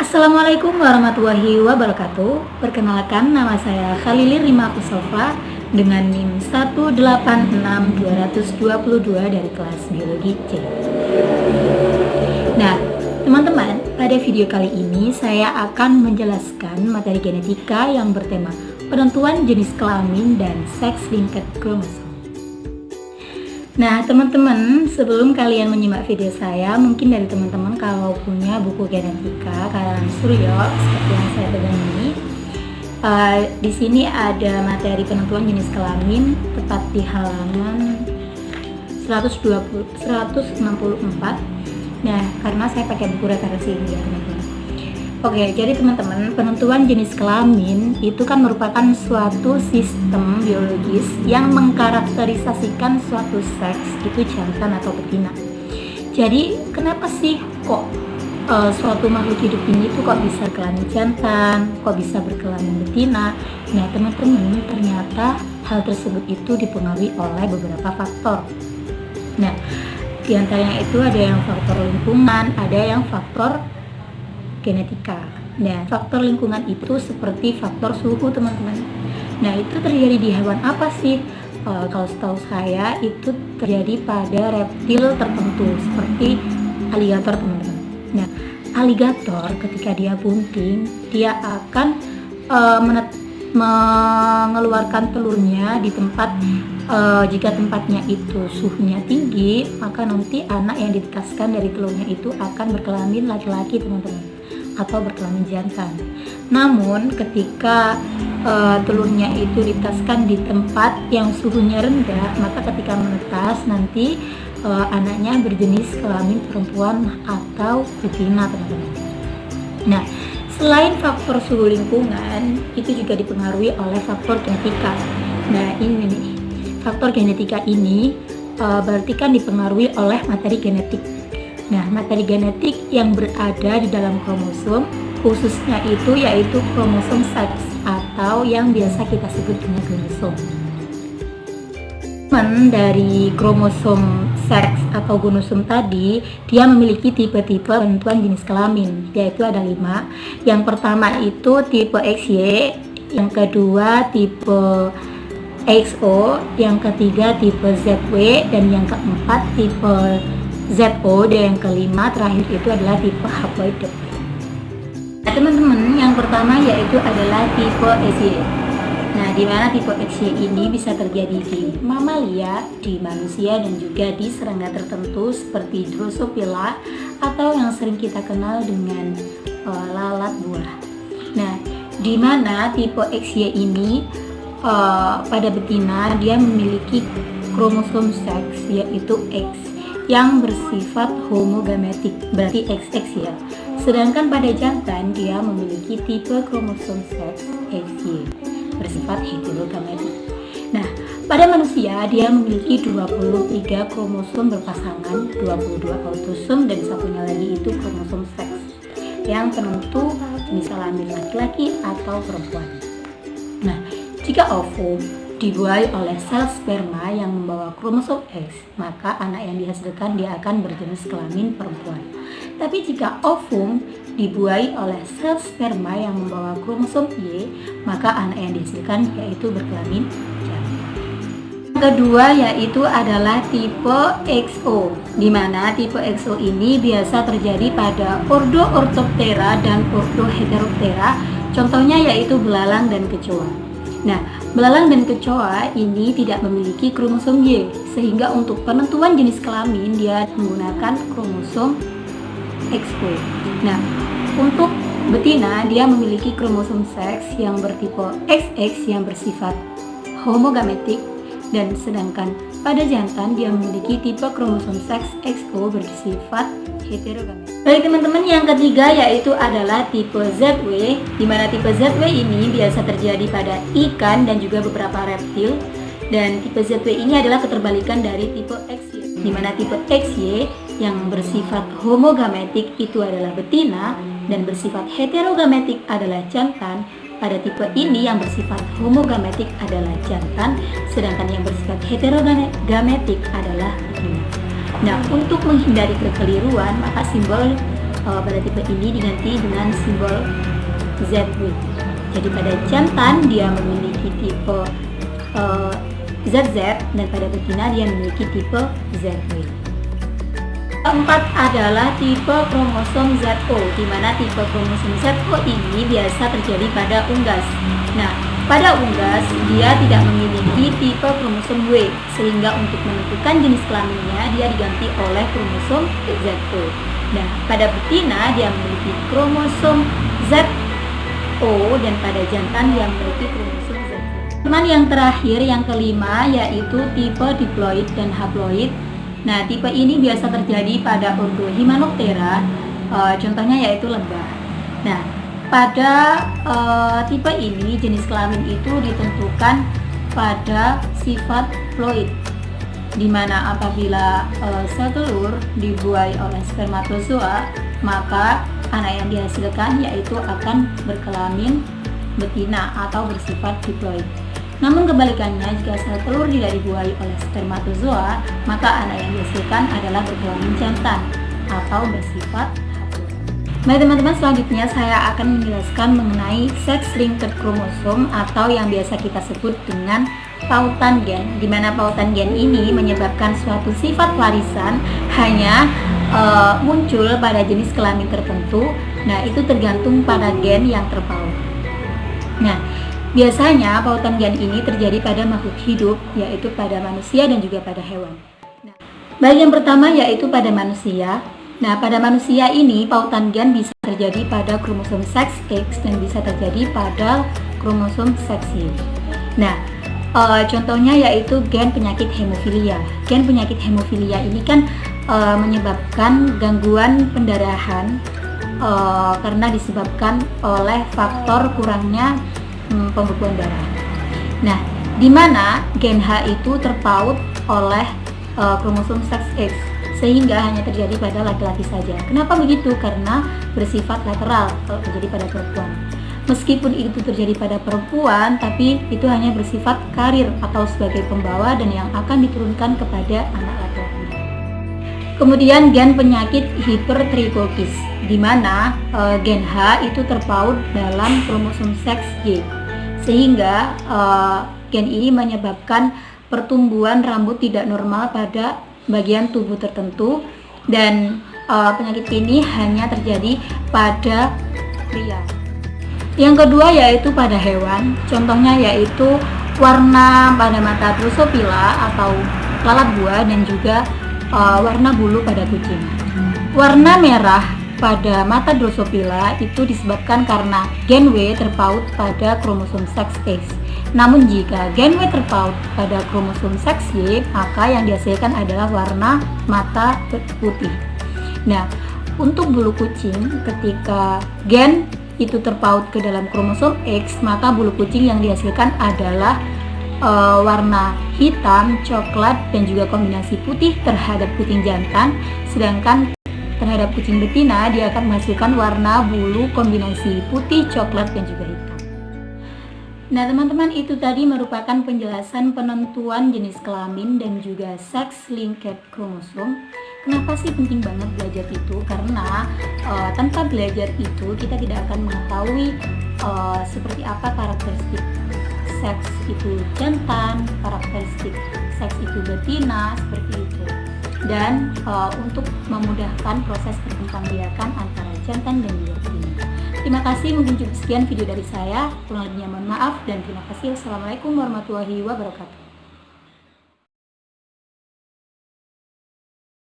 Assalamualaikum warahmatullahi wabarakatuh. Perkenalkan, nama saya Khalili Rima Kusofa dengan NIM 186222 dari kelas Biologi C. Nah, teman-teman, pada video kali ini saya akan menjelaskan materi genetika yang bertema penentuan jenis kelamin dan seks linked kromosom. Nah, teman-teman, sebelum kalian menyimak video saya, mungkin dari teman-teman kalau punya buku genetika karangan Suryo seperti yang saya pegang ini, di sini ada materi penentuan jenis kelamin tepat di halaman 164. Nah, karena saya pakai buku referensi ini ya, teman-teman. Oke, jadi teman-teman, penentuan jenis kelamin itu kan merupakan suatu sistem biologis yang mengkarakterisasikan suatu seks, itu jantan atau betina. Jadi, kenapa sih kok suatu makhluk hidup ini tuh kok bisa berkelamin jantan, kok bisa berkelamin betina? Nah, teman-teman, ternyata hal tersebut itu dipengaruhi oleh beberapa faktor. Nah, di antaranya itu ada yang faktor lingkungan, ada yang faktor genetika. Nah, faktor lingkungan itu seperti faktor suhu, teman-teman. Nah, itu terjadi di hewan apa sih? Kalau setahu saya itu terjadi pada reptil tertentu seperti aligator, teman-teman. Nah, aligator ketika dia bunting, dia akan mengeluarkan telurnya di tempat jika tempatnya itu suhunya tinggi, maka nanti anak yang ditetaskan dari telurnya itu akan berkelamin laki-laki, teman-teman, atau berkelamin jantan. Namun ketika telurnya itu ditetaskan di tempat yang suhunya rendah, maka ketika menetas nanti anaknya berjenis kelamin perempuan atau betina, teman-teman. Nah, selain faktor suhu lingkungan, itu juga dipengaruhi oleh faktor genetika. Nah, ini nih, faktor genetika ini berarti kan dipengaruhi oleh materi genetik. Nah, materi genetik yang berada di dalam kromosom, khususnya itu yaitu kromosom seks atau yang biasa kita sebut dengan gonosom. Dari kromosom seks atau gonosom tadi, dia memiliki tipe-tipe penentuan jenis kelamin, yaitu ada 5. Yang pertama itu tipe XY, yang kedua tipe XO, yang ketiga tipe ZW, dan yang keempat tipe ZO, dan yang kelima terakhir itu adalah tipe haploid. Nah, teman-teman, yang pertama yaitu adalah tipe XY. Nah, di mana tipe XY ini bisa terjadi di mamalia, di manusia, dan juga di serangga tertentu seperti Drosophila atau yang sering kita kenal dengan lalat buah. Nah, di mana tipe XY ini pada betina dia memiliki kromosom seks yaitu X yang bersifat homogametik, berarti XX ya. Sedangkan pada jantan dia memiliki tipe kromosom seks XY bersifat heterogametik. Nah, pada manusia dia memiliki 23 kromosom berpasangan, 22 autosom, dan satunya lagi itu kromosom seks yang penentu jenis kelamin laki-laki atau perempuan. Nah, jika ovum dibuai oleh sel sperma yang membawa kromosom X, maka anak yang dihasilkan dia akan berjenis kelamin perempuan. Tapi jika ovum dibuai oleh sel sperma yang membawa kromosom Y, maka anak yang dihasilkan yaitu berkelamin jantan. Yang kedua yaitu adalah tipe XO, di mana tipe XO ini biasa terjadi pada ordo Orthoptera dan ordo Heteroptera. Contohnya yaitu belalang dan kecoa. Nah, belalang dan kecoa ini tidak memiliki kromosom Y, sehingga untuk penentuan jenis kelamin dia menggunakan kromosom XO. Nah, untuk betina dia memiliki kromosom seks yang bertipe XX yang bersifat homogametik, dan sedangkan pada jantan dia memiliki tipe kromosom seks XO bersifat heterogametik. Baik teman-teman, yang ketiga yaitu adalah tipe ZW, di mana tipe ZW ini biasa terjadi pada ikan dan juga beberapa reptil, dan tipe ZW ini adalah keterbalikan dari tipe XY, di mana tipe XY yang bersifat homogametik itu adalah betina dan bersifat heterogametik adalah jantan. Pada tipe ini yang bersifat homogametik adalah jantan, sedangkan yang bersifat heterogametik adalah betina. Nah, untuk menghindari kekeliruan, maka simbol pada tipe ini diganti dengan simbol ZW. Jadi pada jantan dia memiliki tipe ZZ dan pada betina dia memiliki tipe ZW. Keempat adalah tipe kromosom ZO, di mana tipe kromosom ZO ini biasa terjadi pada unggas. Nah, pada unggas dia tidak memiliki tipe kromosom W, sehingga untuk menentukan jenis kelaminnya dia diganti oleh kromosom ZO. Nah, pada betina dia memiliki kromosom ZO dan pada jantan dia memiliki kromosom ZO. Teman yang terakhir, yang kelima, yaitu tipe diploid dan haploid. Nah, tipe ini biasa terjadi pada ordo Hymenoptera, contohnya yaitu lebah. Nah, pada tipe ini jenis kelamin itu ditentukan pada sifat ploid, di mana apabila sel telur dibuai oleh spermatozoa, maka anak yang dihasilkan yaitu akan berkelamin betina atau bersifat diploid. Namun kebalikannya, jika sel telur tidak dibuai oleh spermatozoa, maka anak yang dihasilkan adalah berkelamin jantan atau bersifat haploid. Baik teman-teman, selanjutnya saya akan menjelaskan mengenai sex-linked kromosom atau yang biasa kita sebut dengan pautan gen, di mana pautan gen ini menyebabkan suatu sifat warisan hanya muncul pada jenis kelamin tertentu. Nah, itu tergantung pada gen yang terpaut. Nah, biasanya pautan gen ini terjadi pada makhluk hidup, yaitu pada manusia dan juga pada hewan. Nah, baik yang pertama yaitu pada manusia. Nah, pada manusia ini pautan gen bisa terjadi pada kromosom seks X dan bisa terjadi pada kromosom seks Y. Nah, contohnya yaitu gen penyakit hemofilia. Gen penyakit hemofilia ini kan menyebabkan gangguan pendarahan karena disebabkan oleh faktor kurangnya pembekuan darah. Nah, di mana gen H itu terpaut oleh kromosom seks X, sehingga hanya terjadi pada laki-laki saja. Kenapa begitu? Karena bersifat lateral kalau terjadi pada perempuan. Meskipun itu terjadi pada perempuan, tapi itu hanya bersifat karir atau sebagai pembawa dan yang akan diturunkan kepada anak laki-laki. Kemudian gen penyakit hipertrikokis, di mana gen H itu terpaut dalam kromosom seks Y, sehingga gen ini menyebabkan pertumbuhan rambut tidak normal pada bagian tubuh tertentu, dan penyakit ini hanya terjadi pada pria. Yang kedua yaitu pada hewan, contohnya yaitu warna pada mata Drosophila atau lalat buah dan juga warna bulu pada kucing. Warna merah pada mata Drosophila itu disebabkan karena gen W terpaut pada kromosom seks X. Namun jika gen W terpaut pada kromosom seks Y, maka yang dihasilkan adalah warna mata putih. Nah, untuk bulu kucing, ketika gen itu terpaut ke dalam kromosom X, maka bulu kucing yang dihasilkan adalah warna hitam, coklat, dan juga kombinasi putih terhadap kucing jantan. Sedangkan terhadap kucing betina dia akan menghasilkan warna bulu kombinasi putih, coklat, dan juga hitam. Nah teman-teman, itu tadi merupakan penjelasan penentuan jenis kelamin dan juga sex-linked kromosom. Kenapa sih penting banget belajar itu? Karena tanpa belajar itu kita tidak akan mengetahui seperti apa karakteristik seks itu jantan, karakteristik seks itu betina, seperti itu. Dan untuk memudahkan proses perkembangbiakan antara jantan dan juga betina. Terima kasih, mungkin cukup sekian video dari saya. Kurang lebihnya mohon maaf dan terima kasih. Wassalamualaikum warahmatullahi wabarakatuh.